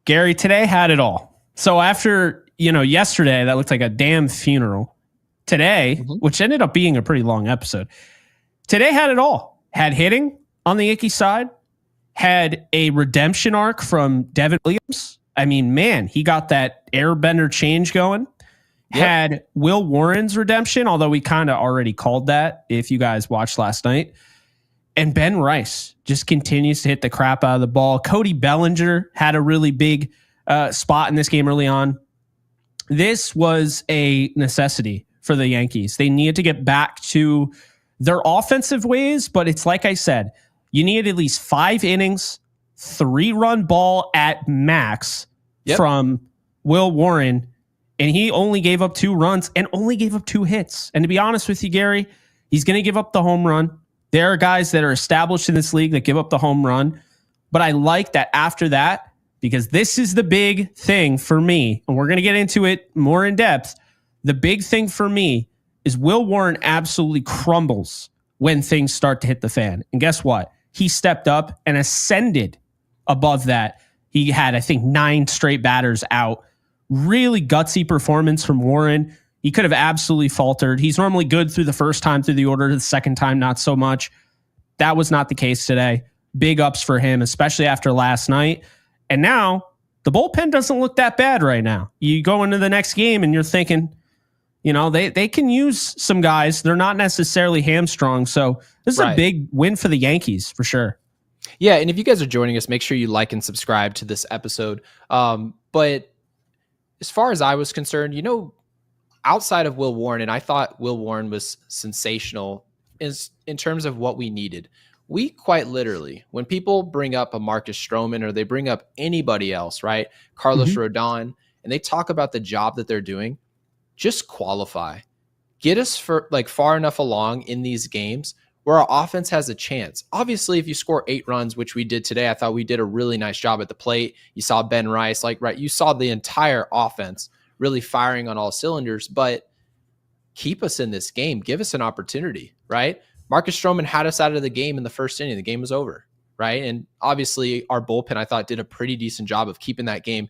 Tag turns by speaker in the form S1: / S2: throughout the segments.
S1: Gary, today had it all. So after, yesterday, that looked like a damn funeral. Today, which ended up being a pretty long episode, today had it all. Had hitting on the Yankees side, had a redemption arc from Devin Williams. I mean, man, he got that airbender change going. Yep. Had Will Warren's redemption, although we kind of already called that if you guys watched last night. And Ben Rice just continues to hit the crap out of the ball. Cody Bellinger had a really big spot in this game early on. This was a necessity for the Yankees. They needed to get back to their offensive ways, but it's like I said, you need at least 5 innings, 3-run ball at max from Will Warren, and he only gave up 2 runs and only gave up 2 hits. And to be honest with you, Gary, he's going to give up the home run. There are guys that are established in this league that give up the home run, but I like that after that, because this is the big thing for me, and we're going to get into it more in depth. The big thing for me is Will Warren absolutely crumbles when things start to hit the fan. And guess what? He stepped up and ascended above that. He had, I think, 9 straight batters out. Really gutsy performance from Warren. He could have absolutely faltered. He's normally good through the first time through the order. The second time, not so much. That was not the case today. Big ups for him, especially after last night. And now the bullpen doesn't look that bad right now. You go into the next game and you're thinking, they can use some guys. They're not necessarily hamstrung. So this is a big win for the Yankees for sure.
S2: Yeah, and if you guys are joining us, make sure you like and subscribe to this episode. But as far as I was concerned, outside of Will Warren, and I thought Will Warren was sensational in terms of what we needed. We quite literally, when people bring up a Marcus Stroman or they bring up anybody else, right? Carlos Rodon, and they talk about the job that they're doing, just qualify. Get us far enough along in these games where our offense has a chance. Obviously, if you score 8 runs, which we did today, I thought we did a really nice job at the plate. You saw Ben Rice, you saw the entire offense really firing on all cylinders, but keep us in this game. Give us an opportunity, right? Marcus Stroman had us out of the game in the first inning. The game was over, right? And obviously our bullpen, I thought, did a pretty decent job of keeping that game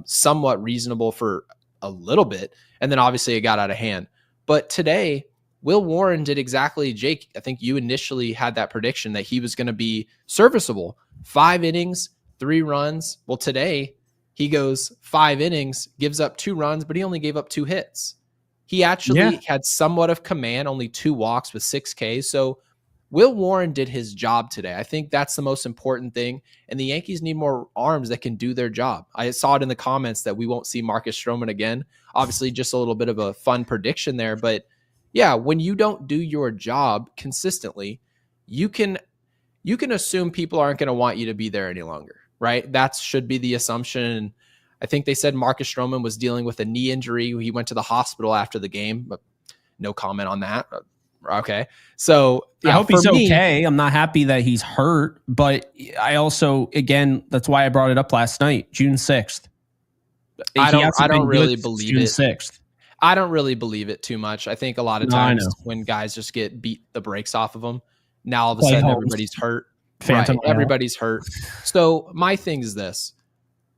S2: somewhat reasonable for a little bit. And then obviously it got out of hand. But today, Will Warren did exactly, Jake, I think you initially had that prediction that he was going to be serviceable. 5 innings, 3 runs. Well, today he goes 5 innings, gives up 2 runs, but he only gave up 2 hits. He actually had somewhat of command, only 2 walks with 6 Ks. So Will Warren did his job today. I think that's the most important thing. And the Yankees need more arms that can do their job. I saw it in the comments that we won't see Marcus Stroman again. Obviously, just a little bit of a fun prediction there. But yeah, when you don't do your job consistently, you can assume people aren't going to want you to be there any longer, right? That should be the assumption. I think they said Marcus Stroman was dealing with a knee injury. He went to the hospital after the game, but no comment on that. Okay. So
S1: I hope he's okay. I'm not happy that he's hurt, but I also, again, that's why I brought it up last night, June 6th.
S2: I don't really believe
S1: June
S2: it.
S1: 6th.
S2: I don't really believe it too much. I think a lot of times when guys just get beat the brakes off of them, now all of a sudden everybody's hurt. Everybody's hurt. So my thing is this.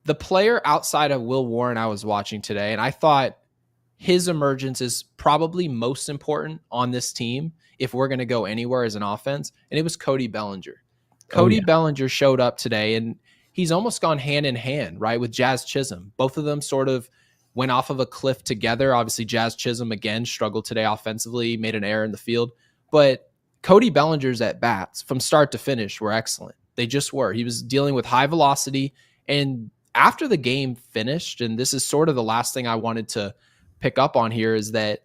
S2: The player outside of Will Warren I was watching today, and I thought his emergence is probably most important on this team if we're going to go anywhere as an offense, and it was Cody Bellinger. Cody Bellinger showed up today, and he's almost gone hand in hand, right, with Jazz Chisholm. Both of them sort of went off of a cliff together. Obviously, Jazz Chisholm, again, struggled today offensively, made an error in the field. But Cody Bellinger's at-bats from start to finish were excellent. They just were. He was dealing with high velocity, and after the game finished, and this is sort of the last thing I wanted to pick up on here, is that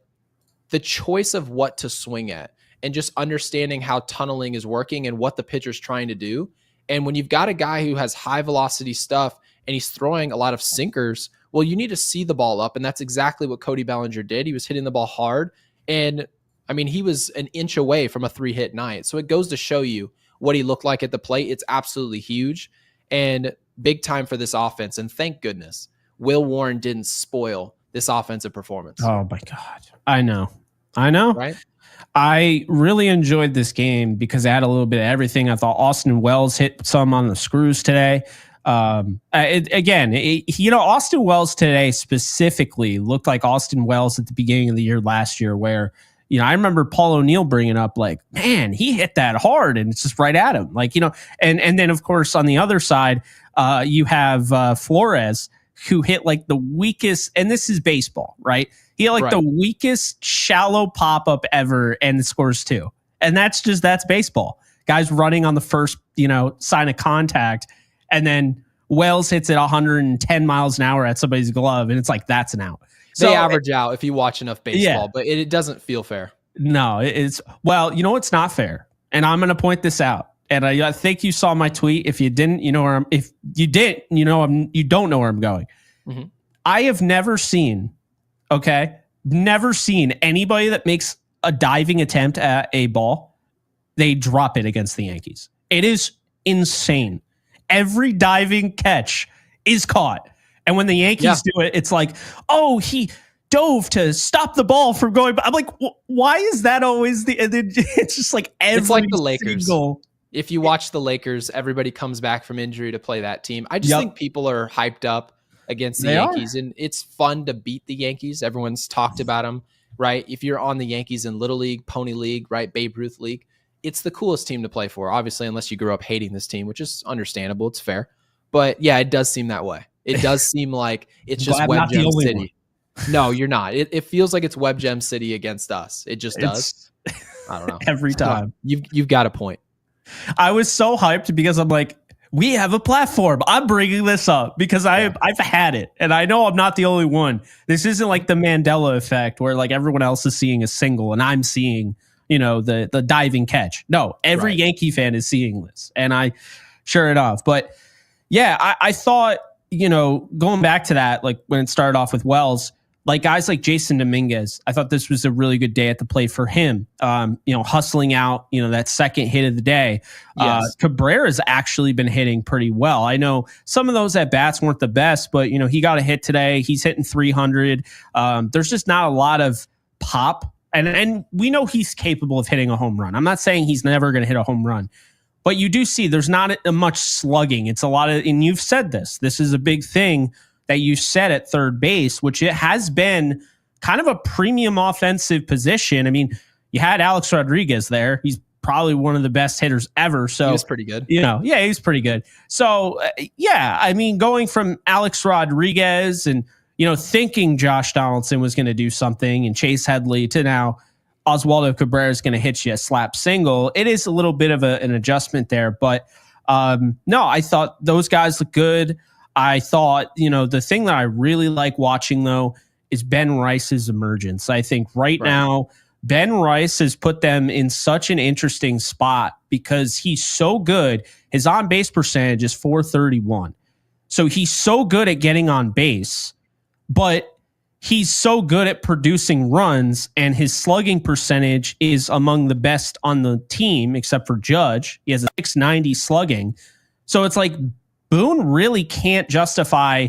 S2: the choice of what to swing at and just understanding how tunneling is working and what the pitcher's trying to do. And when you've got a guy who has high velocity stuff and he's throwing a lot of sinkers, well, you need to see the ball up. And that's exactly what Cody Bellinger did. He was hitting the ball hard. And I mean, he was an inch away from a 3-hit night. So it goes to show you what he looked like at the plate. It's absolutely huge and big time for this offense. And thank goodness Will Warren didn't spoil this offensive performance.
S1: Oh my God. I know.
S2: Right?
S1: I really enjoyed this game because it had a little bit of everything. I thought Austin Wells hit some on the screws today. Austin Wells today specifically looked like Austin Wells at the beginning of the year last year, where, I remember Paul O'Neill bringing up like, man, he hit that hard and it's just right at him. Like, and then of course on the other side, you have Flores, who hit like the weakest, and this is baseball, right? He hit like the weakest shallow pop-up ever and scores 2. And that's baseball. Guys running on the first, sign of contact, and then Wells hits it 110 miles an hour at somebody's glove, and it's like, that's an out.
S2: They average out if you watch enough baseball, but it doesn't feel fair.
S1: No, it's it's not fair. And I'm going to point this out. And I think you saw my tweet. If you didn't, if you didn't, you don't know where I'm going. Mm-hmm. I have never seen anybody that makes a diving attempt at a ball, they drop it against the Yankees. It is insane. Every diving catch is caught. And when the Yankees do it, it's like, oh, he dove to stop the ball from going. I'm like, why is that always it's just like every
S2: it's like the Lakers.
S1: Single.
S2: If you watch the Lakers, everybody comes back from injury to play that team. I just think people are hyped up against the Yankees, and it's fun to beat the Yankees. Everyone's talked about them, right? If you're on the Yankees in Little League, Pony League, right, Babe Ruth League, it's the coolest team to play for, obviously, unless you grew up hating this team, which is understandable. It's fair. But yeah, it does seem that way. It does seem like it's just Web Gem City. No, you're not. It feels like it's Web Gem City against us. It just does. I don't know.
S1: Every time.
S2: You've got a point.
S1: I was so hyped because I'm like, we have a platform. I'm bringing this up because I've had it. And I know I'm not the only one. This isn't like the Mandela effect where like everyone else is seeing a single and I'm seeing, the diving catch. No, every Yankee fan is seeing this. And sure enough. But yeah, I thought, going back to that, like when it started off with Wells, like guys like Jason Dominguez, I thought this was a really good day at the plate for him. Hustling out, that second hit of the day. Yes. Cabrera's actually been hitting pretty well. I know some of those at bats weren't the best, but he got a hit today. He's hitting 300. There's just not a lot of pop, and we know he's capable of hitting a home run. I'm not saying he's never going to hit a home run, but you do see there's not much slugging. It's a lot of, and you've said this is a big thing that you said at third base, which it has been kind of a premium offensive position. I mean, you had Alex Rodriguez there. He's probably one of the best hitters ever. So
S2: he was pretty good.
S1: He's pretty good. So going from Alex Rodriguez and, thinking Josh Donaldson was going to do something and Chase Headley to now Oswaldo Cabrera is going to hit you a slap single. It is a little bit of an adjustment there, but no, I thought those guys look good. I thought, the thing that I really like watching, though, is Ben Rice's emergence. I think right now, Ben Rice has put them in such an interesting spot because he's so good. His on-base percentage is .431. So he's so good at getting on base, but he's so good at producing runs, and his slugging percentage is among the best on the team, except for Judge. He has a .690 slugging. So it's like, Boone really can't justify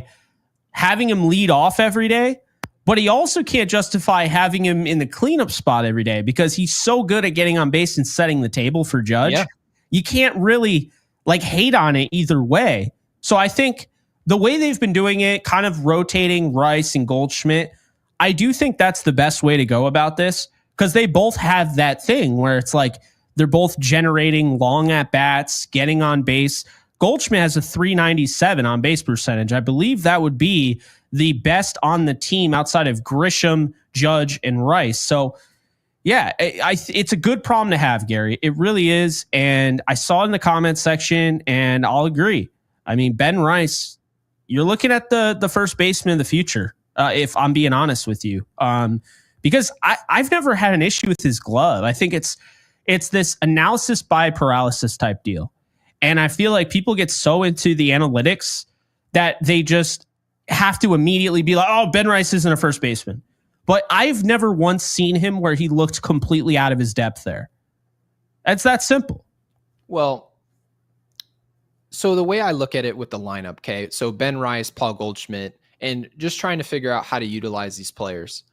S1: having him lead off every day, but he also can't justify having him in the cleanup spot every day because he's so good at getting on base and setting the table for Judge. Yeah. You can't really hate on it either way. So I think the way they've been doing it, kind of rotating Rice and Goldschmidt, I do think that's the best way to go about this because they both have that thing where it's like they're both generating long at bats, getting on base. Goldschmidt has a .397 on base percentage. I believe that would be the best on the team outside of Grisham, Judge, and Rice. So, yeah, it's a good problem to have, Gary. It really is. And I saw it in the comments section, and I'll agree. I mean, Ben Rice, you're looking at the first baseman of the future, if I'm being honest with you. Because I've never had an issue with his glove. I think it's this analysis by paralysis type deal. And I feel like people get so into the analytics that they just have to immediately be like, oh, Ben Rice isn't a first baseman. But I've never once seen him where he looked completely out of his depth there. It's that simple.
S2: Well, so the way I look at it with the lineup, okay, so Ben Rice, Paul Goldschmidt, and just trying to figure out how to utilize these players.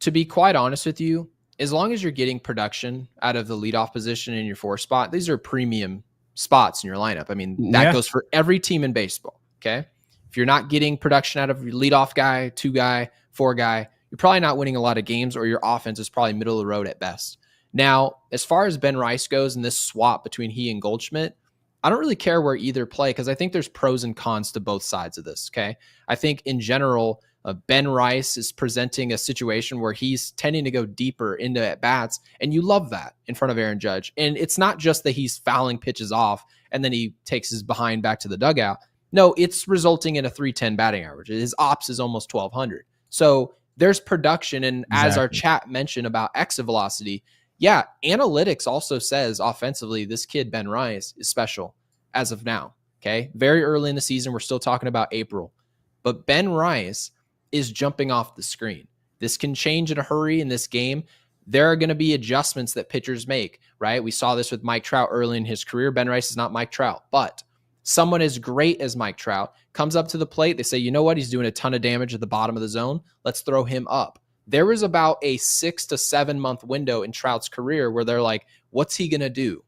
S2: To be quite honest with you, as long as you're getting production out of the leadoff position in your 4 spot, these are premium spots in your lineup. I mean, that goes for every team in baseball. Okay. If you're not getting production out of your leadoff guy, 2 guy, 4 guy, you're probably not winning a lot of games, or your offense is probably middle of the road at best. Now, as far as Ben Rice goes and this swap between he and Goldschmidt, I don't really care where either play, because I think there's pros and cons to both sides of this. Okay. I think in general, Ben Rice is presenting a situation where he's tending to go deeper into at bats, and you love that in front of Aaron Judge. And it's not just that he's fouling pitches off and then he takes his behind back to the dugout. No, it's resulting in a 310 batting average. His ops is almost 1,200. So there's production. And as our chat mentioned about exit velocity, yeah, analytics also says offensively, this kid, Ben Rice, is special as of now. Okay. Very early in the season. We're still talking about April. But Ben Rice is jumping off the screen. This can change in a hurry in this game. There are going to be adjustments that pitchers make, right? We saw this with Mike Trout early in his career. Ben Rice is not Mike Trout, but someone as great as Mike Trout comes up to the plate. They say, you know what? He's doing a ton of damage at the bottom of the zone. Let's throw him up. There was about a 6 to 7 month window in Trout's career where they're like, what's he going to do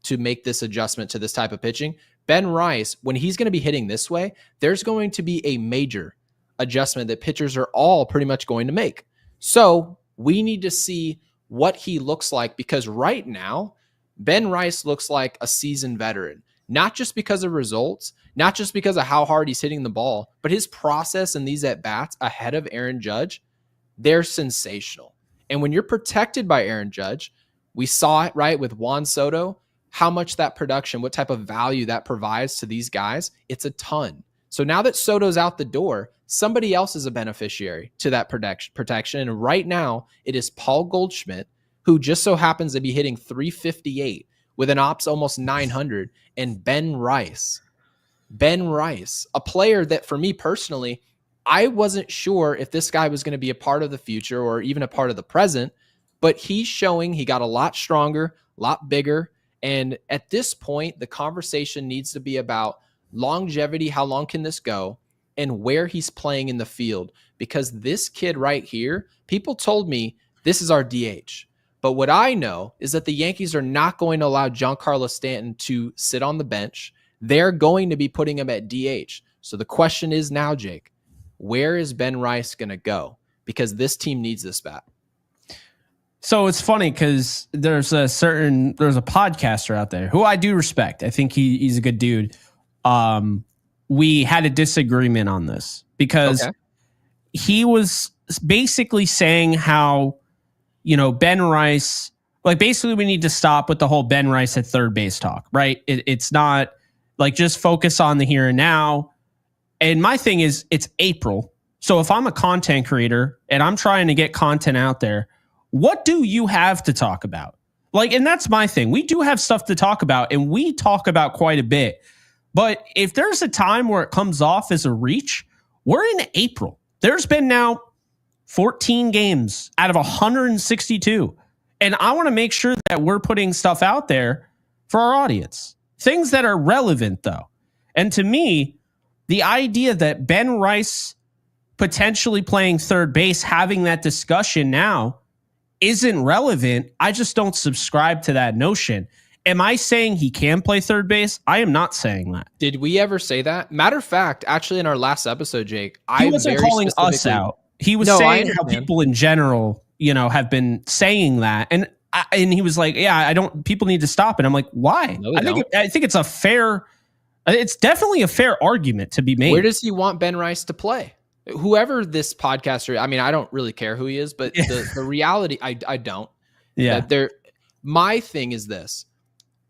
S2: to make this adjustment to this type of pitching? Ben Rice, when he's going to be hitting this way, there's going to be a major adjustment that pitchers are all pretty much going to make. So we need to see what he looks like, because right now, Ben Rice looks like a seasoned veteran, not just because of results, not just because of how hard he's hitting the ball, but his process and these at-bats ahead of Aaron Judge, they're sensational. And when you're protected by Aaron Judge, we saw it, right, with Juan Soto, how much that production, what type of value that provides to these guys, it's a ton. So now that Soto's out the door, somebody else is a beneficiary to that protection. And right now, it is Paul Goldschmidt, who just so happens to be hitting 358 with an ops almost 900, and Ben Rice, a player that for me personally, I wasn't sure if this guy was going to be a part of the future or even a part of the present, but he's showing he got a lot stronger, a lot bigger. And at this point, the conversation needs to be about longevity. How long can this go? And where he's playing in the field, because this kid right here, people told me this is our DH. But what I know is that the Yankees are not going to allow Giancarlo Stanton to sit on the bench. They're going to be putting him at DH. So the question is now, Jake, where is Ben Rice going to go? Because this team needs this bat.
S1: So it's funny because there's a podcaster out there who I do respect. I think he's a good dude. We had a disagreement on this because he was basically saying how, Ben Rice, like basically we need to stop with the whole Ben Rice at third base talk, right? It's not like just focus on the here and now. And my thing is it's April. So if I'm a content creator and I'm trying to get content out there, what do you have to talk about? Like, and that's my thing. We do have stuff to talk about, and we talk about quite a bit. But if there's a time where it comes off as a reach, we're in April. There's been now 14 games out of 162. And I want to make sure that we're putting stuff out there for our audience. Things that are relevant, though. And to me, the idea that Ben Rice potentially playing third base, having that discussion now, isn't relevant. I just don't subscribe to that notion. Am I saying he can play third base? I am not saying that.
S2: Did we ever say that? Matter of fact, actually in our last episode, Jake,
S1: he wasn't calling us out. He was saying how people in general, have been saying that. And he was like, people need to stop it. I'm like, why? No, I think it's it's definitely a fair argument to be made.
S2: Where does he want Ben Rice to play? Whoever this podcaster, I don't really care who he is, but the reality, I don't.
S1: Yeah.
S2: My thing is this.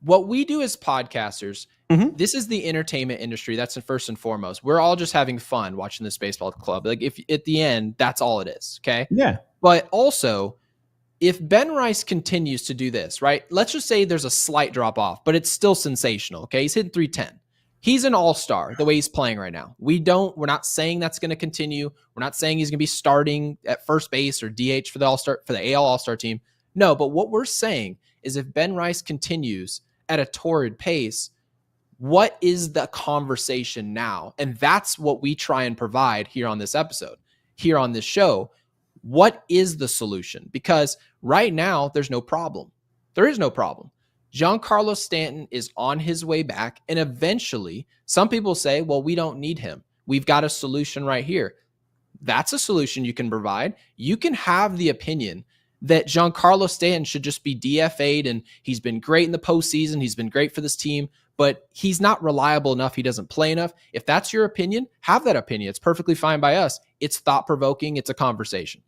S2: What we do as podcasters, this is the entertainment industry. That's first and foremost. We're all just having fun watching this baseball club. Like if at the end, that's all it is. Okay.
S1: Yeah.
S2: But also, if Ben Rice continues to do this, right? Let's just say there's a slight drop off, but it's still sensational. Okay. He's hitting 310. He's an all-star the way he's playing right now. We're not saying that's going to continue. We're not saying he's going to be starting at first base or DH for the AL All-Star team. No, but what we're saying is if Ben Rice continues at a torrid pace, what is the conversation now? And that's what we try and provide here on this episode, here on this show. What is the solution? Because right now there's no problem. There is no problem. Giancarlo Stanton is on his way back, and eventually, some people say, well, we don't need him. We've got a solution right here. That's a solution you can provide. You can have the opinion that Giancarlo Stanton should just be DFA'd, and he's been great in the postseason. He's been great for this team, but he's not reliable enough. He doesn't play enough. If that's your opinion, have that opinion. It's perfectly fine by us. It's thought-provoking. It's a conversation.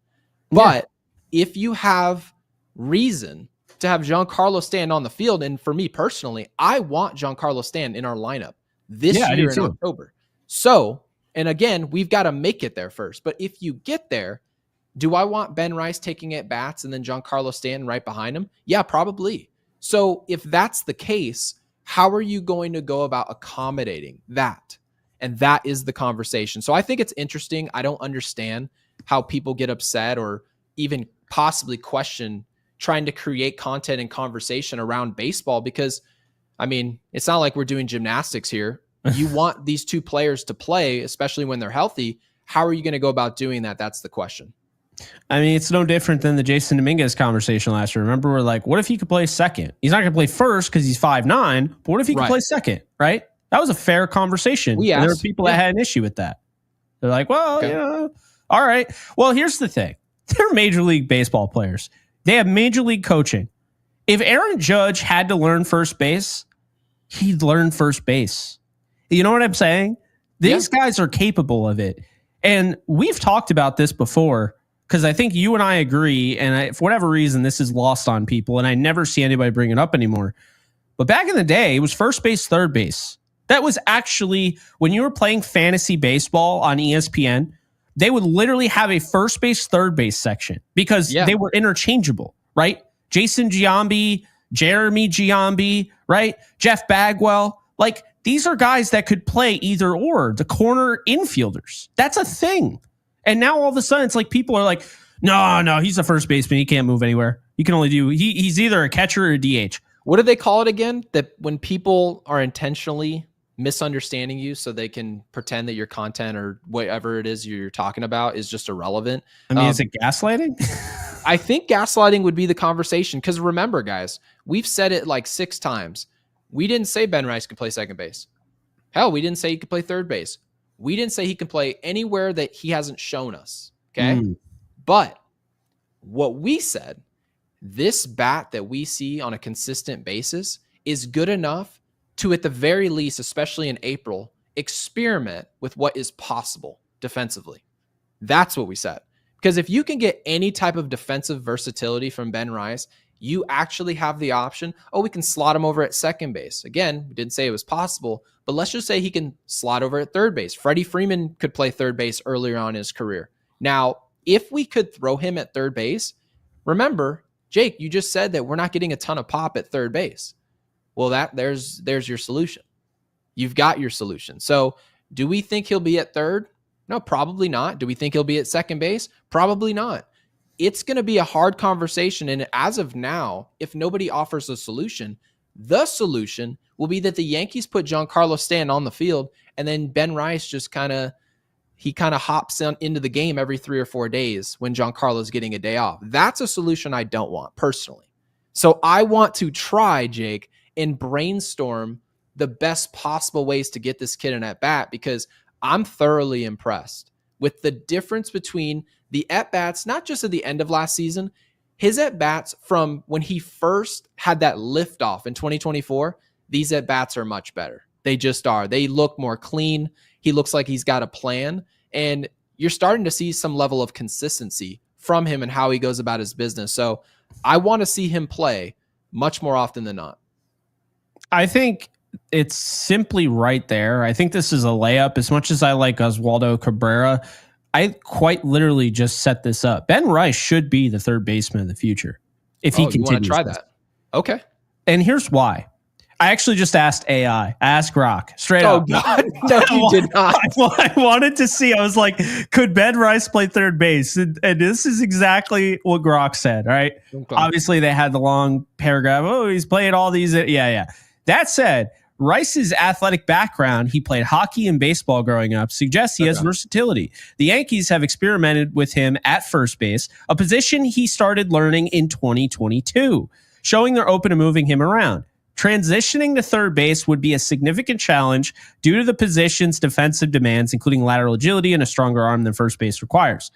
S2: But if you have reason to have Giancarlo Stanton on the field, and for me personally, I want Giancarlo Stanton in our lineup this year in October. So, and again, we've got to make it there first. But if you get there, do I want Ben Rice taking at bats and then Giancarlo Stanton right behind him? Yeah, probably. So if that's the case, how are you going to go about accommodating that? And that is the conversation. So I think it's interesting. I don't understand how people get upset or even possibly question trying to create content and conversation around baseball, because, I mean, it's not like we're doing gymnastics here. You want these two players to play, especially when they're healthy. How are you going to go about doing that? That's the question.
S1: I mean, it's no different than the Jason Dominguez conversation last year. Remember, we're like, what if he could play second? He's not going to play first because he's 5'9", but what if he could play second, right? That was a fair conversation. There were people that had an issue with that. They're like, well, yeah, all right. Well, here's the thing. They're Major League Baseball players. They have Major League coaching. If Aaron Judge had to learn first base, he'd learn first base. You know what I'm saying? These guys are capable of it. And we've talked about this before, because I think you and I agree, and for whatever reason, this is lost on people, and I never see anybody bring it up anymore. But back in the day, it was first base, third base. That was actually, when you were playing fantasy baseball on ESPN, they would literally have a first base, third base section because they were interchangeable, right? Jason Giambi, Jeremy Giambi, right? Jeff Bagwell. Like, these are guys that could play either or, the corner infielders. That's a thing. And now all of a sudden, it's like people are like, no, he's a first baseman. He can't move anywhere. He can only do, he's either a catcher or a DH.
S2: What do they call it again? That when people are intentionally misunderstanding you so they can pretend that your content or whatever it is you're talking about is just irrelevant.
S1: I mean, is it gaslighting?
S2: I think gaslighting would be the conversation, because remember, guys, we've said it like 6 times. We didn't say Ben Rice could play second base. Hell, we didn't say he could play third base. We didn't say he can play anywhere that he hasn't shown us. Okay. But what we said, this bat that we see on a consistent basis is good enough to, at the very least, especially in April, experiment with what is possible defensively. That's what we said. Because if you can get any type of defensive versatility from Ben Rice, you actually have the option, we can slot him over at second base. Again, we didn't say it was possible, but let's just say he can slot over at third base. Freddie Freeman could play third base earlier on in his career. Now, if we could throw him at third base, remember, Jake, you just said that we're not getting a ton of pop at third base. Well, there's your solution. You've got your solution. So do we think he'll be at third? No, probably not. Do we think he'll be at second base? Probably not. It's going to be a hard conversation. And as of now, if nobody offers a solution, the solution will be that the Yankees put Giancarlo Stanton on the field, and then Ben Rice just kind of hops into the game every 3 or 4 days when Giancarlo's getting a day off. That's a solution I don't want personally. So I want to try, Jake, and brainstorm the best possible ways to get this kid an at-bat, because I'm thoroughly impressed with the difference between the at-bats, not just at the end of last season, his at-bats from when he first had that liftoff in 2024, these at-bats are much better. They just are. They look more clean. He looks like he's got a plan, and you're starting to see some level of consistency from him and how he goes about his business. So I want to see him play much more often than not.
S1: I think it's simply right there. I think this is a layup. As much as I like Oswaldo Cabrera, I quite literally just set this up. Ben Rice should be the third baseman of the future if he continues.
S2: You want to try that? Okay.
S1: And here's why. I actually just asked AI. I asked Grok straight up.
S2: Oh, God. No, you did not.
S1: I wanted to see. I was like, could Ben Rice play third base? And this is exactly what Grok said, right? Okay. Obviously, they had the long paragraph. He's played all these. Yeah. That said, Rice's athletic background, he played hockey and baseball growing up, suggests he has versatility. The Yankees have experimented with him at first base, a position he started learning in 2022, showing they're open to moving him around. Transitioning to third base would be a significant challenge due to the position's defensive demands, including lateral agility and a stronger arm than first base requires.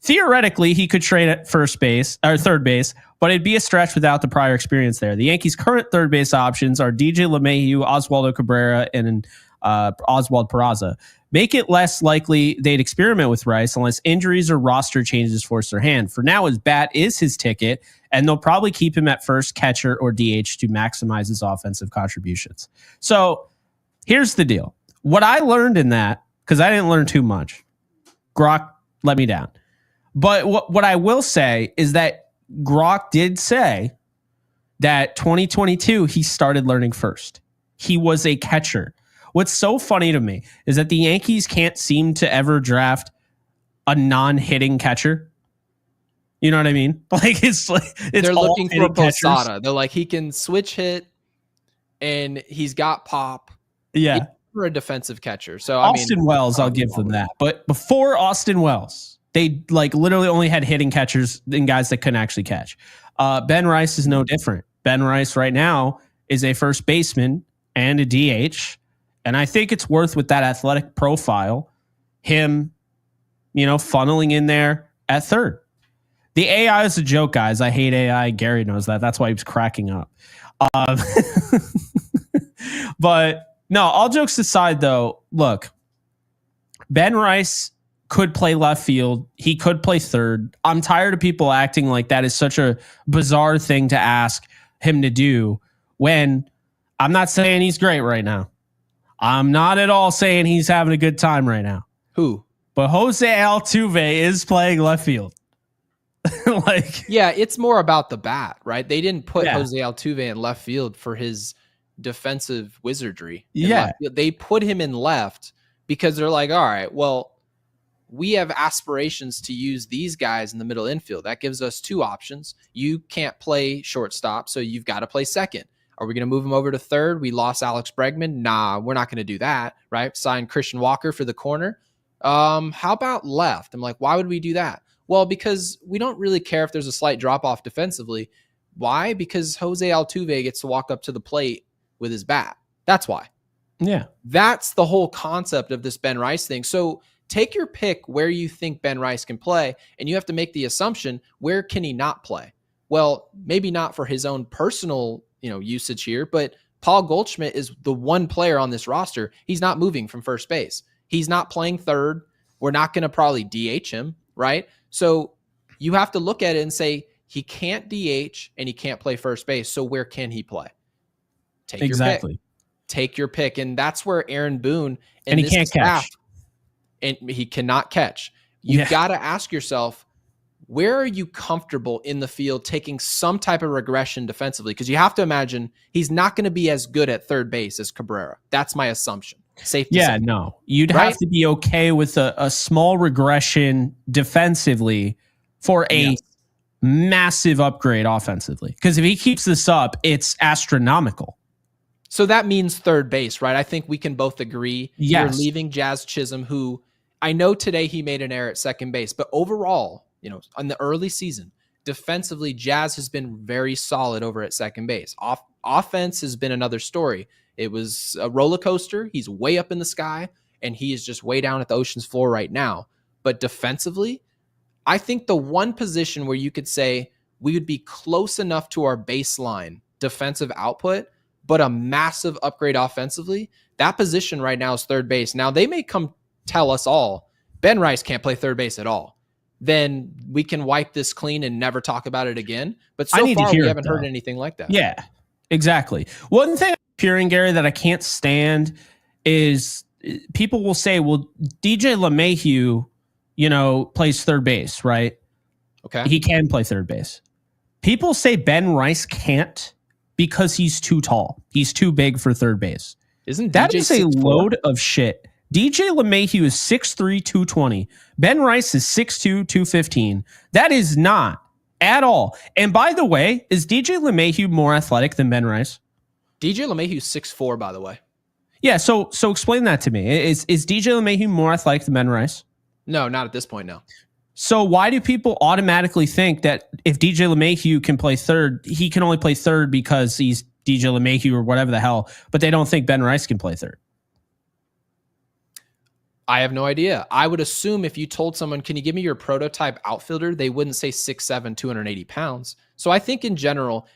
S1: Theoretically, he could trade at first base or third base, but it'd be a stretch without the prior experience there. The Yankees' current third base options are DJ LeMahieu, Oswaldo Cabrera, and Oswald Peraza. Make it less likely they'd experiment with Rice unless injuries or roster changes force their hand. For now, his bat is his ticket, and they'll probably keep him at first, catcher, or DH to maximize his offensive contributions. So here's the deal. What I learned in that, because I didn't learn too much, Grok let me down. But what I will say is that Grok did say that 2022, he started learning first. He was a catcher. What's so funny to me is that the Yankees can't seem to ever draft a non-hitting catcher. You know what I mean? Like it's
S2: they're looking for Posada. They're like, he can switch hit and he's got pop.
S1: Yeah.
S2: For a defensive catcher. So
S1: Austin Wells, I'll give them that. But before Austin Wells, they like literally only had hitting catchers and guys that couldn't actually catch. Ben Rice is no different. Ben Rice right now is a first baseman and a DH. And I think it's worth with that athletic profile, him, funneling in there at third. The AI is a joke, guys. I hate AI. Gary knows that. That's why he was cracking up. But no, all jokes aside, though, look, Ben Rice could play left field. He could play third. I'm tired of people acting like that is such a bizarre thing to ask him to do when I'm not saying he's great right now. I'm not at all saying he's having a good time right now.
S2: Who?
S1: But Jose Altuve is playing left field.
S2: Yeah, it's more about the bat, right? They didn't put Jose Altuve in left field for his defensive wizardry.
S1: Yeah.
S2: They put him in left because they're like, all right, well, we have aspirations to use these guys in the middle infield. That gives us two options. You can't play shortstop, so you've got to play second. Are we going to move him over to third? We lost Alex Bregman. Nah, we're not going to do that, right? Sign Christian Walker for the corner. How about left? I'm like, why would we do that? Well, because we don't really care if there's a slight drop-off defensively. Why? Because Jose Altuve gets to walk up to the plate with his bat. That's why.
S1: Yeah.
S2: That's the whole concept of this Ben Rice thing. So take your pick where you think Ben Rice can play, and you have to make the assumption, where can he not play? Well, maybe not for his own personal usage here, but Paul Goldschmidt is the one player on this roster. He's not moving from first base. He's not playing third. We're not going to probably DH him, right? So you have to look at it and say, he can't DH and he can't play first base. So where can he play? Take your pick. Take your pick. And that's where Aaron Boone
S1: and he can't catch.
S2: And he cannot catch. You've got to ask yourself, where are you comfortable in the field taking some type of regression defensively? Because you have to imagine he's not going to be as good at third base as Cabrera. That's my assumption. Safe to say.
S1: No. You'd have to be okay with a small regression defensively for a massive upgrade offensively. Because if he keeps this up, it's astronomical.
S2: So that means third base, right? I think we can both agree. You're leaving Jazz Chisholm, who I know today he made an error at second base, but overall, in the early season, defensively, Jazz has been very solid over at second base. Offense has been another story. It was a roller coaster. He's way up in the sky, and he is just way down at the ocean's floor right now. But defensively, I think the one position where you could say we would be close enough to our baseline defensive output, but a massive upgrade offensively, that position right now is third base. Now, they may come tell us all, Ben Rice can't play third base at all. Then we can wipe this clean and never talk about it again. But so far, we haven't heard anything like that.
S1: Yeah, exactly. One thing I'm hearing, Gary, that I can't stand is people will say, well, DJ LeMahieu, plays third base, right?
S2: Okay.
S1: He can play third base. People say Ben Rice can't because he's too tall. He's too big for third base.
S2: Isn't
S1: that
S2: DJ
S1: is a load of shit. DJ LeMahieu is 6'3", 220. Ben Rice is 6'2", 215. That is not at all. And by the way, is DJ LeMahieu more athletic than Ben Rice?
S2: DJ LeMahieu is 6'4", by the way.
S1: Yeah, so explain that to me. Is DJ LeMahieu more athletic than Ben Rice?
S2: No, not at this point, no.
S1: So why do people automatically think that if DJ LeMahieu can play third, he can only play third because he's DJ LeMahieu or whatever the hell, but they don't think Ben Rice can play third.
S2: I have no idea. I would assume if you told someone, can you give me your prototype outfielder? They wouldn't say 6'7", 280 pounds. So I think in general,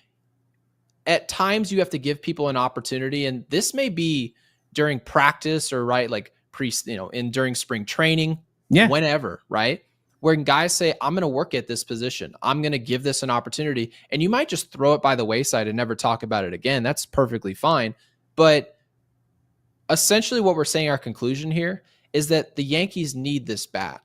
S2: at times you have to give people an opportunity. And this may be during practice or during spring training, whenever, right? Where guys say, I'm going to work at this position. I'm going to give this an opportunity. And you might just throw it by the wayside and never talk about it again. That's perfectly fine. But essentially what we're saying, our conclusion here, is that the Yankees need this bat,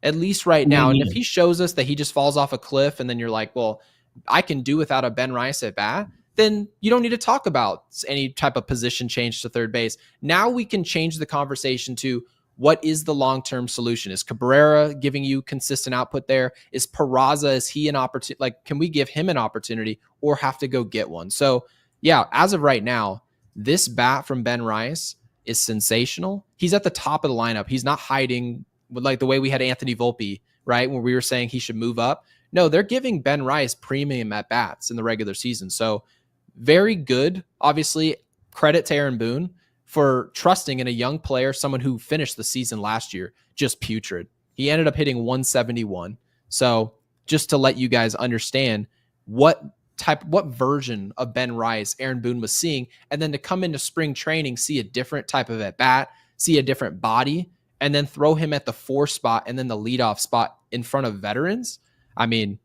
S2: at least right now. And if he shows us that he just falls off a cliff and then you're like, well, I can do without a Ben Rice at bat, then you don't need to talk about any type of position change to third base. Now we can change the conversation to what is the long-term solution? Is Cabrera giving you consistent output there? Is Peraza, is he an opportunity? Like, can we give him an opportunity or have to go get one? So yeah, as of right now, this bat from Ben Rice is sensational. He's at the top of the lineup. He's not hiding like the way we had Anthony Volpe, right? When we were saying he should move up. No, they're giving Ben Rice premium at bats in the regular season. So very good. Obviously, credit to Aaron Boone for trusting in a young player, someone who finished the season last year just putrid. He ended up hitting 171. So just to let you guys understand what version of Ben Rice Aaron Boone was seeing, and then to come into spring training, see a different type of at bat, see a different body, and then throw him at the 4 spot and then the leadoff spot in front of veterans. I mean,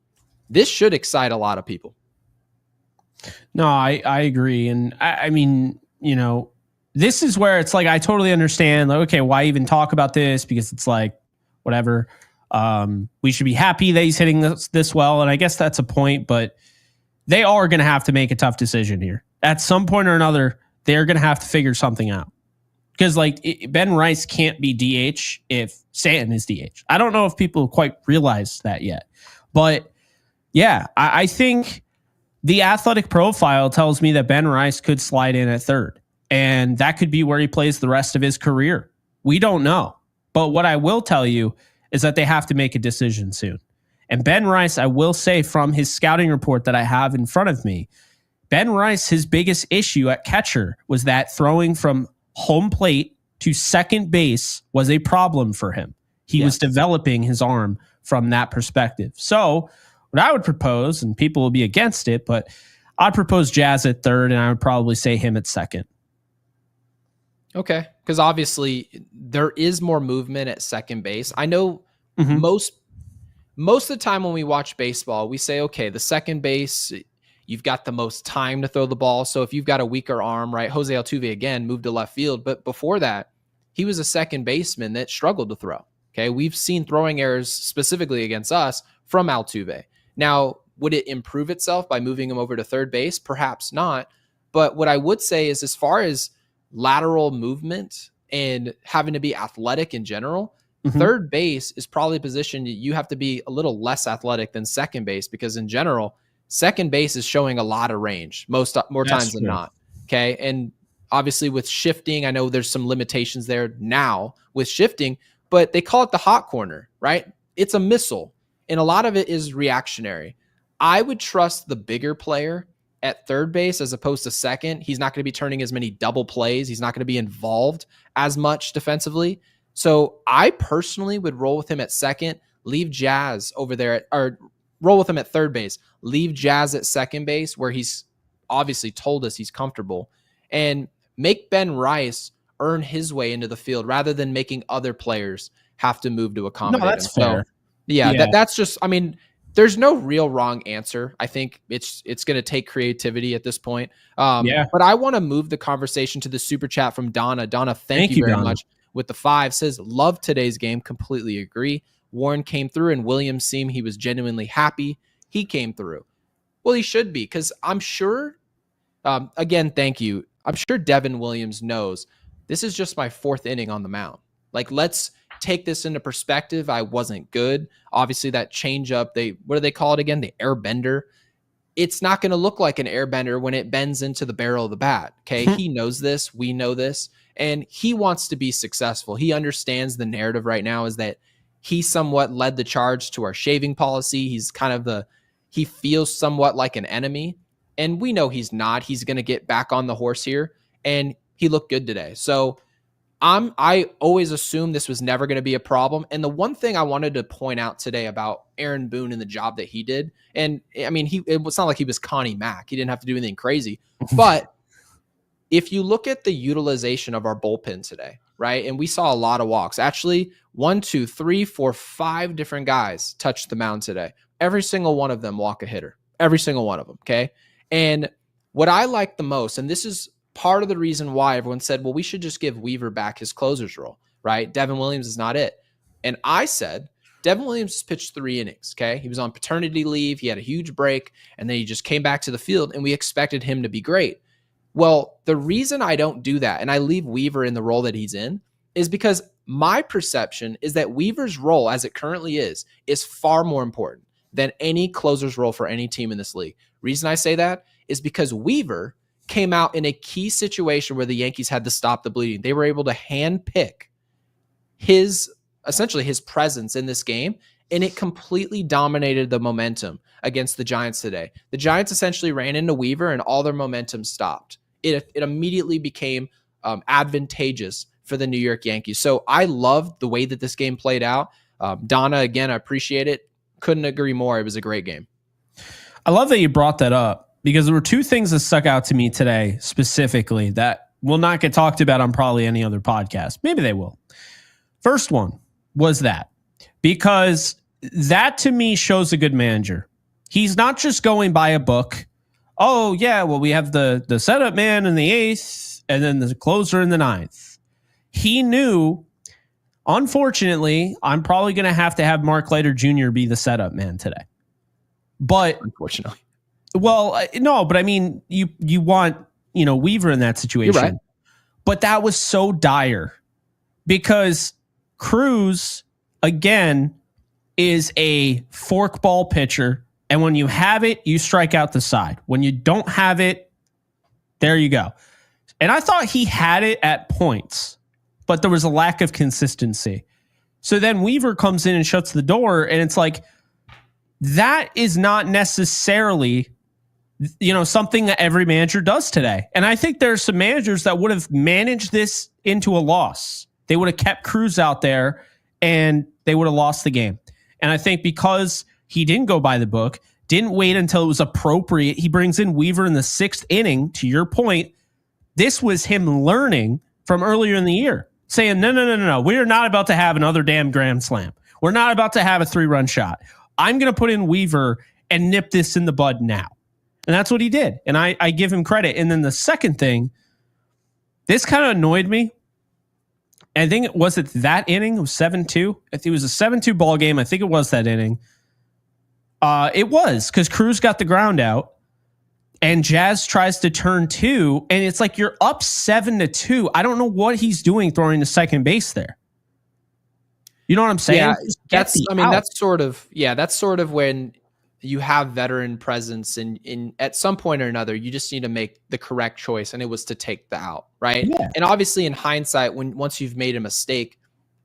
S2: this should excite a lot of people.
S1: No, I agree. And I mean, this is where it's like, I totally understand. Like, okay, why even talk about this? Because it's like, whatever. We should be happy that he's hitting this well. And I guess that's a point, but they are going to have to make a tough decision here. At some point or another, they're going to have to figure something out. Because Ben Rice can't be DH if Stanton is DH. I don't know if people quite realize that yet. But yeah, I think the athletic profile tells me that Ben Rice could slide in at third. And that could be where he plays the rest of his career. We don't know. But what I will tell you is that they have to make a decision soon. And Ben Rice, I will say from his scouting report that I have in front of me, Ben Rice, his biggest issue at catcher was that throwing from home plate to second base was a problem for him. He was developing his arm from that perspective. So what I would propose, and people will be against it, but I'd propose Jazz at third, and I would probably say him at second.
S2: Okay, because obviously there is more movement at second base. I know most of the time when we watch baseball, we say, okay, the second base, you've got the most time to throw the ball. So if you've got a weaker arm, right? Jose Altuve, again, moved to left field. But before that, he was a second baseman that struggled to throw. Okay, we've seen throwing errors specifically against us from Altuve. Now, would it improve itself by moving him over to third base? Perhaps not. But what I would say is, as far as lateral movement and having to be athletic in general, third base is probably a position you have to be a little less athletic than second base, because in general, second base is showing a lot of range more times than not. Okay. And obviously with shifting, I know there's some limitations there now with shifting, but they call it the hot corner, right? It's a missile, and a lot of it is reactionary. I would trust the bigger player at third base as opposed to second. He's not going to be turning as many double plays. He's not going to be involved as much defensively. So I personally would roll with him at second, leave Jazz over there, or roll with him at third base, leave Jazz at second base, where he's obviously told us he's comfortable, and make Ben Rice earn his way into the field rather than making other players have to move to accommodate him.
S1: That's fair.
S2: So, that's just, I mean, there's no real wrong answer. I think it's going to take creativity at this point. But I want to move the conversation to the super chat from Donna. Donna, thank you very much. With the 5, says, love today's game. Completely agree. Warren came through, and Williams seemed he was genuinely happy he came through. Well, he should be, because I'm sure, again, thank you. I'm sure Devin Williams knows this is just my 4th inning on the mound. Like, let's take this into perspective. I wasn't good. Obviously, that changeup, what do they call it again? The airbender. It's not going to look like an airbender when it bends into the barrel of the bat. Okay. He knows this. We know this. And he wants to be successful. He understands the narrative right now is that he somewhat led the charge to our shaving policy. He's kind of he feels somewhat like an enemy. And we know he's not. He's going to get back on the horse here, and he looked good today. So I always assumed this was never going to be a problem. And the one thing I wanted to point out today about Aaron Boone and the job that he did, and I mean, it was not like he was Connie Mack. He didn't have to do anything crazy. But if you look at the utilization of our bullpen today, right, and we saw a lot of walks. Actually, 1, 2, 3, 4, 5 different guys touched the mound today. Every single one of them walk a hitter. Every single one of them, okay? And what I like the most, and this is part of the reason why everyone said, well, we should just give Weaver back his closer's role, right? Devin Williams is not it. And I said, Devin Williams pitched 3 innings, okay? He was on paternity leave. He had a huge break, and then he just came back to the field, and we expected him to be great. Well, the reason I don't do that, and I leave Weaver in the role that he's in, is because my perception is that Weaver's role, as it currently is far more important than any closer's role for any team in this league. Reason I say that is because Weaver came out in a key situation where the Yankees had to stop the bleeding. They were able to handpick essentially his presence in this game, and it completely dominated the momentum against the Giants today. The Giants essentially ran into Weaver, and all their momentum stopped. It immediately became advantageous for the New York Yankees. So I loved the way that this game played out. Donna, again, I appreciate it. Couldn't agree more. It was a great game.
S1: I love that you brought that up, because there were 2 things that stuck out to me today specifically that will not get talked about on probably any other podcast. Maybe they will. First one was that, because that to me shows a good manager. He's not just going by a book. Oh, yeah, well, we have the setup man in the 8th and then the closer in the 9th. He knew, unfortunately, I'm probably going to have Mark Leiter Jr. be the setup man today. But
S2: unfortunately.
S1: Well, no, but I mean, you want, Weaver in that situation.
S2: You're right.
S1: But that was so dire because Cruz, again, is a forkball pitcher. And when you have it, you strike out the side. When you don't have it, there you go. And I thought he had it at points, but there was a lack of consistency. So then Weaver comes in and shuts the door, and it's like, that is not necessarily, something that every manager does today. And I think there's some managers that would have managed this into a loss. They would have kept Cruz out there and they would have lost the game. And I think because he didn't go by the book, didn't wait until it was appropriate, he brings in Weaver in the 6th inning, to your point. This was him learning from earlier in the year, saying, no. We're not about to have another damn grand slam. We're not about to have a 3-run shot. I'm going to put in Weaver and nip this in the bud now. And that's what he did. And I give him credit. And then the second thing, this kind of annoyed me. I think it was that inning. It was 7-2. It was a 7-2 ball game. I think it was that inning. It was, because Cruz got the ground out and Jazz tries to turn 2. And it's like, you're up 7-2. I don't know what he's doing throwing to second base there. You know what I'm saying?
S2: Yeah, that's sort of when you have veteran presence, and at some point or another, you just need to make the correct choice, and it was to take the out, right? Yeah. And obviously, in hindsight, once you've made a mistake,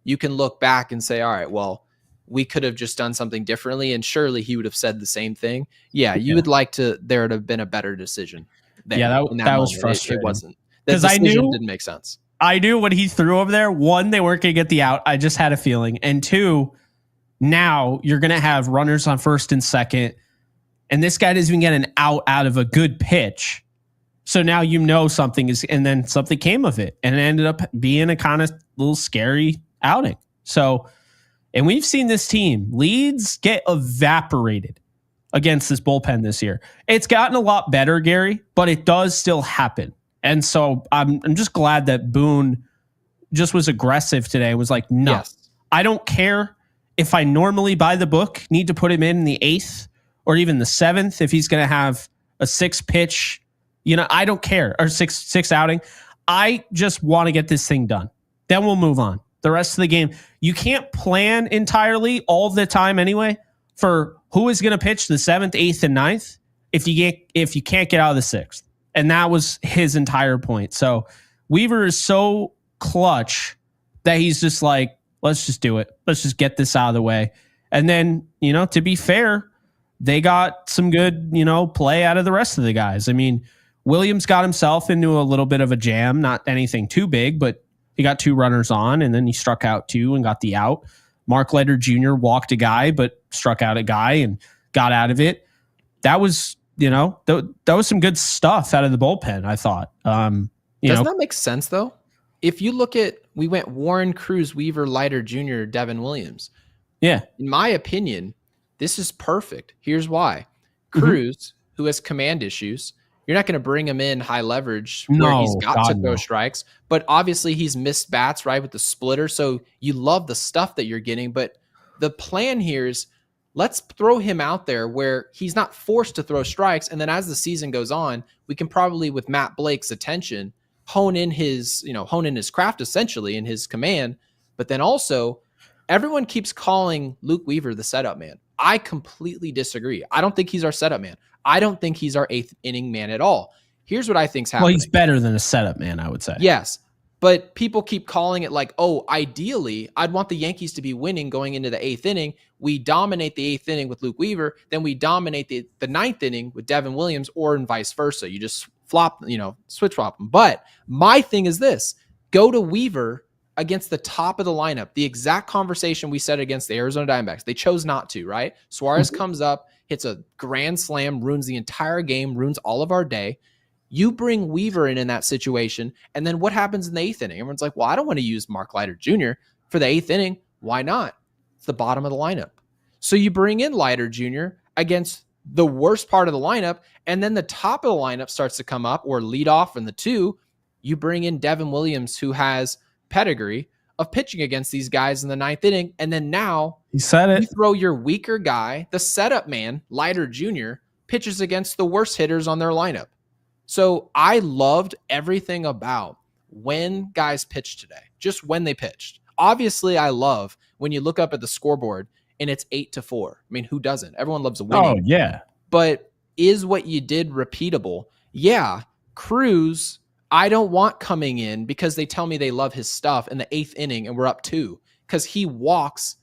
S2: you can look back and say, all right, well, we could have just done something differently, and surely he would have said the same thing. Yeah, you would like there to have been a better decision.
S1: That was frustrating.
S2: It wasn't. Because I knew didn't make sense.
S1: I knew when he threw over there, 1, they weren't going to get the out. I just had a feeling. And 2, now you're going to have runners on first and second, and this guy doesn't even get an out of a good pitch. So now something is, and then something came of it, and it ended up being a kind of little scary outing. So, and we've seen this team, leads get evaporated against this bullpen this year. It's gotten a lot better, Gary, but it does still happen. And so I'm just glad that Boone just was aggressive today. It was like, no, yes. I don't care if I normally by the book need to put him in the 8th or even the 7th if he's going to have a 6 pitch. I don't care, or six outing. I just want to get this thing done. Then we'll move on. The rest of the game, you can't plan entirely all the time anyway for who is going to pitch the 7th, 8th, and 9th if you can't get out of the 6th. And that was his entire point. So Weaver is so clutch that he's just like, let's just do it. Let's just get this out of the way. And then, to be fair, they got some good, play out of the rest of the guys. I mean, Williams got himself into a little bit of a jam, not anything too big, but he got 2 runners on, and then he struck out 2 and got the out. Mark Leiter Jr. walked a guy, but struck out a guy and got out of it. That was, that was some good stuff out of the bullpen, I thought.
S2: Doesn't that make sense, though? If you look at, we went Warren, Cruz, Weaver, Leiter Jr., Devin Williams.
S1: Yeah.
S2: In my opinion, this is perfect. Here's why. Cruz, who has command issues, you're not going to bring him in high leverage where he's got to throw strikes. But obviously he's missed bats, right, with the splitter. So you love the stuff that you're getting. But the plan here is let's throw him out there where he's not forced to throw strikes. And then as the season goes on, we can probably, with Matt Blake's attention, hone in his craft essentially in his command. But then also everyone keeps calling Luke Weaver the setup man. I completely disagree. I don't think he's our setup man. I don't think he's our 8th inning man at all. Here's what I think's happening.
S1: Well, he's better than a setup man, I would say.
S2: Yes, but people keep calling it like, oh, ideally, I'd want the Yankees to be winning going into the 8th inning. We dominate the 8th inning with Luke Weaver, then we dominate the 9th inning with Devin Williams, or and vice versa. You just switch swap them. But my thing is this: go to Weaver against the top of the lineup. The exact conversation we said against the Arizona Diamondbacks. They chose not to, right? Suarez comes up, hits a grand slam, ruins the entire game, ruins all of our day. You bring Weaver in that situation, and then what happens in the 8th inning? Everyone's like, well, I don't want to use Mark Leiter Jr. for the 8th inning. Why not? It's the bottom of the lineup. So you bring in Leiter Jr. against the worst part of the lineup, and then the top of the lineup starts to come up, or lead off in the 2. You bring in Devin Williams, who has pedigree of pitching against these guys in the 9th inning. And then now
S1: you
S2: throw your weaker guy, the setup man, Leiter Jr., pitches against the worst hitters on their lineup. So I loved everything about when guys pitched today, just when they pitched. Obviously, I love when you look up at the scoreboard and it's 8-4. I mean, who doesn't? Everyone loves a winning.
S1: Oh, yeah.
S2: But is what you did repeatable? Yeah. Cruz, I don't want coming in because they tell me they love his stuff in the 8th inning and we're up 2, because he walks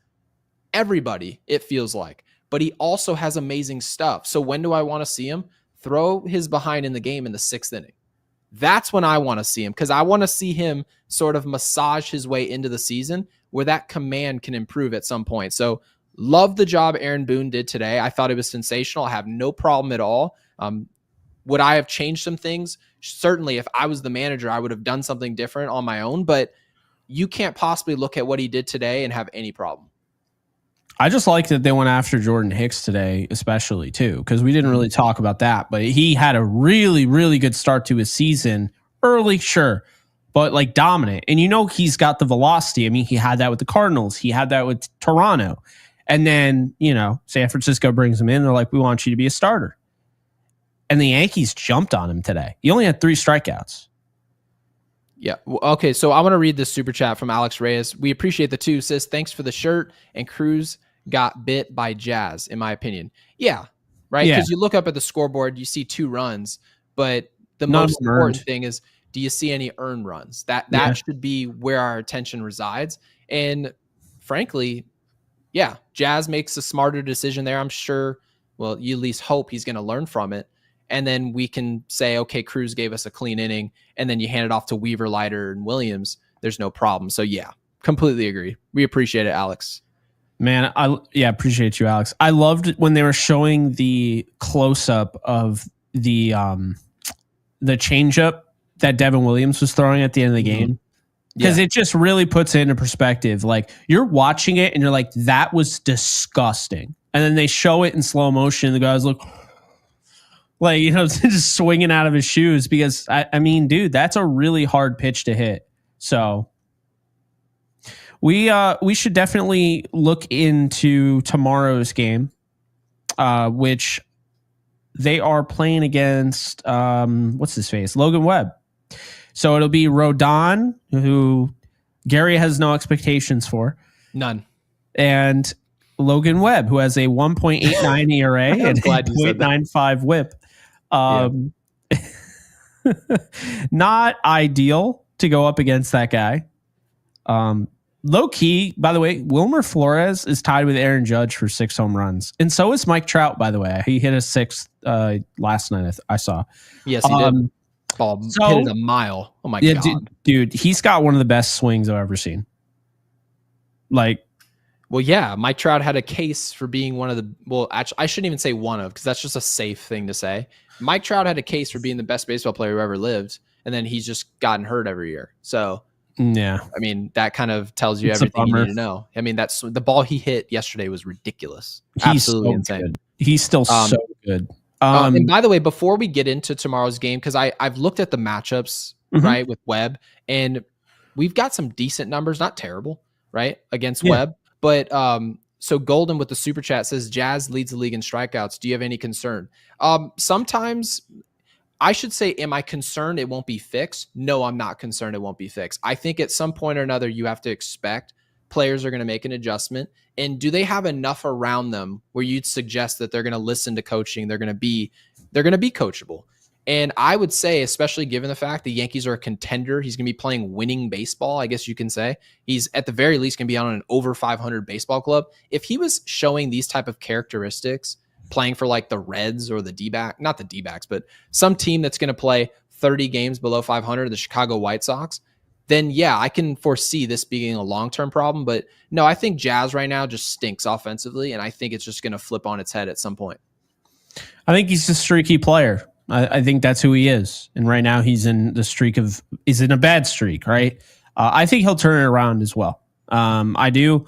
S2: everybody, it feels like. But he also has amazing stuff. So when do I want to see him? Throw his behind in the game in the 6th inning. That's when I want to see him, because I want to see him sort of massage his way into the season where that command can improve at some point. So love the job Aaron Boone did today. I thought it was sensational. I have no problem at all. Would I have changed some things? Certainly, if I was the manager, I would have done something different on my own, but you can't possibly look at what he did today and have any problem.
S1: I just like that they went after Jordan Hicks today, especially too, because we didn't really talk about that, but he had a really, really good start to his season early, sure, but like dominant. And he's got the velocity. I mean, he had that with the Cardinals. He had that with Toronto. And then, San Francisco brings him in. They're like, we want you to be a starter. And the Yankees jumped on him today. He only had 3 strikeouts.
S2: Yeah. Okay. So I want to read this super chat from Alex Reyes. We appreciate the 2. Says, thanks for the shirt. And Cruz got bit by Jazz, in my opinion. Yeah. Right. Because you look up at the scoreboard, you see 2 runs, but the most important thing is, do you see any earned runs? That should be where our attention resides. And frankly, yeah, Jazz makes a smarter decision there. I'm sure. Well, you at least hope he's going to learn from it. And then we can say, okay, Cruz gave us a clean inning, and then you hand it off to Weaver, Leiter, and Williams. There's no problem. So yeah, completely agree. We appreciate it, Alex.
S1: Man, appreciate you, Alex. I loved when they were showing the close-up of the changeup that Devin Williams was throwing at the end of the game. Because it just really puts it into perspective. Like, you're watching it, and you're like, that was disgusting. And then they show it in slow motion, and the guys look... just swinging out of his shoes, because I mean, dude, that's a really hard pitch to hit. So we should definitely look into tomorrow's game, which they are playing against what's his face, Logan Webb. So it'll be Rodon, who Gary has no expectations for,
S2: none, and
S1: Logan Webb, who has a 1.89 ERA and a 0.95 WHIP. Not ideal to go up against that guy. Low key, by the way, Wilmer Flores is tied with Aaron Judge for 6 home runs. And so is Mike Trout, by the way. He hit a 6th last night, I saw.
S2: Yes, he did. Ball hit it a mile. Oh, my God.
S1: Dude, he's got one of the best swings I've ever seen. Like,
S2: well, yeah, Mike Trout had a case for being one of the, well, actually, I shouldn't even say one of, because that's just a safe thing to say. Mike Trout had a case for being the best baseball player who ever lived, and then he's just gotten hurt every year. So,
S1: yeah,
S2: I mean, that kind of tells you everything you need to know. I mean, that's the ball he hit yesterday was ridiculous. Absolutely insane.
S1: Good. He's still so good.
S2: And by the way, before we get into tomorrow's game, because I've looked at the matchups, right, with Webb, and we've got some decent numbers, not terrible, right, against Webb. But so Golden with the super chat says Jazz leads the league in strikeouts. Do you have any concern? Sometimes I should say, am I concerned it won't be fixed? No, I'm not concerned it won't be fixed. I think at some point or another, you have to expect players are going to make an adjustment. And do they have enough around them where you'd suggest that they're going to listen to coaching? They're going to be coachable. And I would say, especially given the fact the Yankees are a contender, he's going to be playing winning baseball, I guess you can say. He's at the very least going to be on an over 500 baseball club. If he was showing these type of characteristics, playing for like the Reds or the D-back, not the D-backs, but some team that's going to play 30 games below 500, the Chicago White Sox, then yeah, I can foresee this being a long-term problem. But no, I think Jazz right now just stinks offensively, and I think it's just going to flip on its head at some point.
S1: I think he's a streaky player. I think that's who he is. And right now he's in a bad streak, right? I think he'll turn it around as well. I do.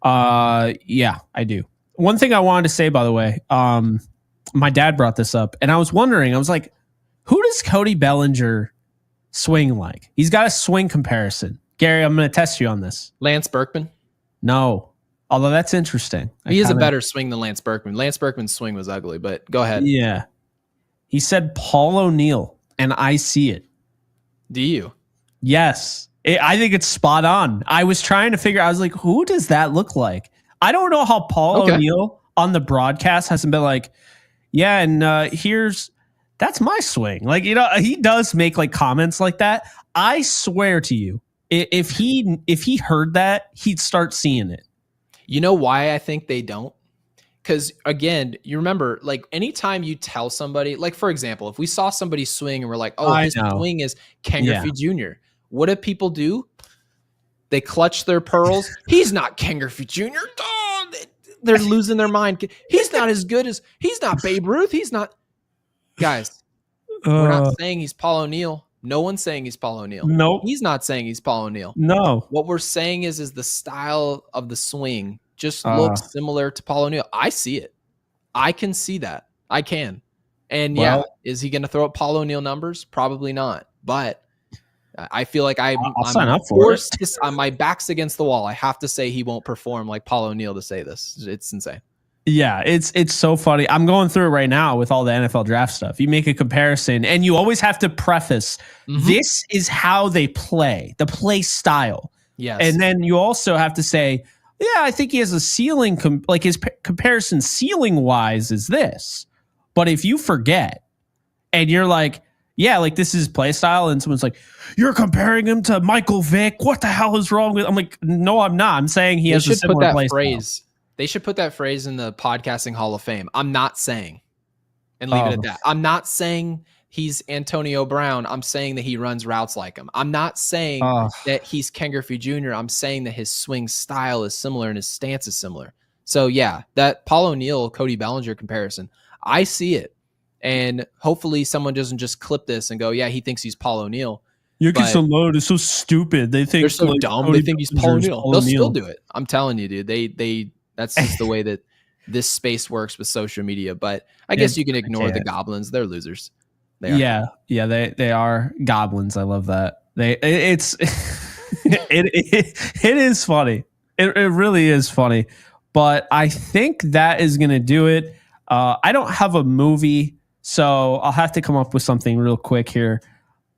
S1: Yeah, I do. One thing I wanted to say, by the way, my dad brought this up, and I was wondering, I was like, who does Cody Bellinger swing like? He's got a swing comparison. Gary, I'm going to test you on this.
S2: Lance Berkman?
S1: No. Although that's interesting.
S2: He has a better swing than Lance Berkman. Lance Berkman's swing was ugly, but go ahead.
S1: Yeah. He said Paul O'Neill, and I see it.
S2: Do you?
S1: Yes. I think it's spot on. I was trying to figure, I was like, who does that look like? I don't know how Paul O'Neill on the broadcast hasn't been like, yeah, and that's my swing. Like, you know, he does make like comments like that. I swear to you, if he heard that, he'd start seeing it.
S2: You know why I think they don't? Because again, you remember, like anytime you tell somebody, like for example, if we saw somebody swing and we're like, oh, his swing is Ken Griffey Jr., what do people do? They clutch their pearls. He's not Ken Griffey Jr. Oh, they're losing their mind. He's not as good as, he's not Babe Ruth. He's not. Guys, we're not saying he's Paul O'Neill. No one's saying he's Paul O'Neill.
S1: No. Nope.
S2: He's not saying he's Paul O'Neill.
S1: No.
S2: What we're saying is the style of the swing just looks similar to Paul O'Neill. I see it. I can see that. I can. And is he going to throw up Paul O'Neill numbers? Probably not. But I feel like I'm
S1: sign up for it.
S2: My back's against the wall. I have to say he won't perform like Paul O'Neill to say this. It's insane.
S1: Yeah, it's so funny. I'm going through it right now with all the NFL draft stuff. You make a comparison, and you always have to preface, this is how they play, the play style.
S2: Yes.
S1: And then you also have to say, yeah, I think he has a ceiling, like his comparison ceiling-wise is this. But if you forget, and you're like, yeah, like this is play style, and someone's like, you're comparing him to Michael Vick. What the hell is wrong with? I'm like, no, I'm not. I'm saying he has a similar play style.
S2: They should put that phrase in the podcasting Hall of Fame. I'm not saying, and leave it at that. I'm not saying he's Antonio Brown. I'm saying that he runs routes like him. I'm not saying that he's Ken Griffey Jr. I'm saying that his swing style is similar and his stance is similar. So yeah, that Paul O'Neill, Cody Bellinger comparison, I see it. And hopefully someone doesn't just clip this and go, yeah, he thinks he's Paul O'Neill.
S1: Yankees alone is so stupid. They think
S2: they're so dumb. Cody they think he's Paul O'Neill. They'll still do it. I'm telling you, dude. They that's just the way that this space works with social media. But I guess you can ignore the goblins. They're losers. They are.
S1: Yeah, they are goblins. I love that. It is funny. It really is funny. But I think that is going to do it. I don't have a movie, so I'll have to come up with something real quick here.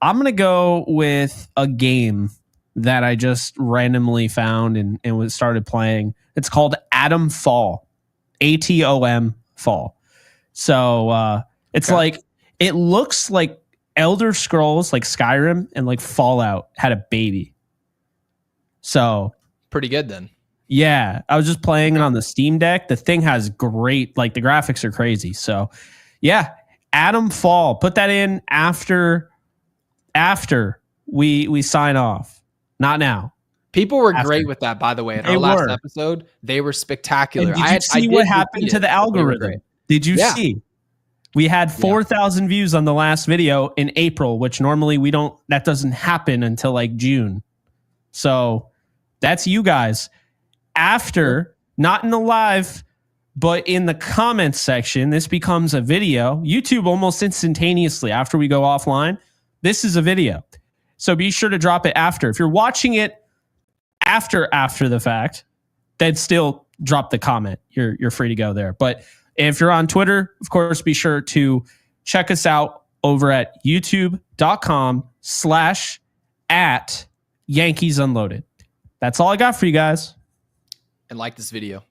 S1: I'm going to go with a game that I just randomly found and started playing. It's called Atom Fall. ATOM Fall. So it's like, it looks like Elder Scrolls, like Skyrim and like Fallout had a baby. So
S2: pretty good then.
S1: Yeah, I was just playing it on the Steam Deck. The thing has great, like the graphics are crazy. So, yeah, Adam Fall, put that in after we sign off. Not now.
S2: People were great with that, by the way. In our last episode, they were spectacular.
S1: And did you see what happened to the algorithm? Did you see? We had 4,000 views on the last video in April, which normally that doesn't happen until like June. So that's you guys. After, not in the live, but in the comments section, this becomes a video. YouTube almost instantaneously after we go offline. This is a video. So be sure to drop it after. If you're watching it after the fact, then still drop the comment. You're free to go there. But if you're on Twitter, of course, be sure to check us out over at youtube.com/@Yankees Unloaded. That's all I got for you guys.
S2: And like this video.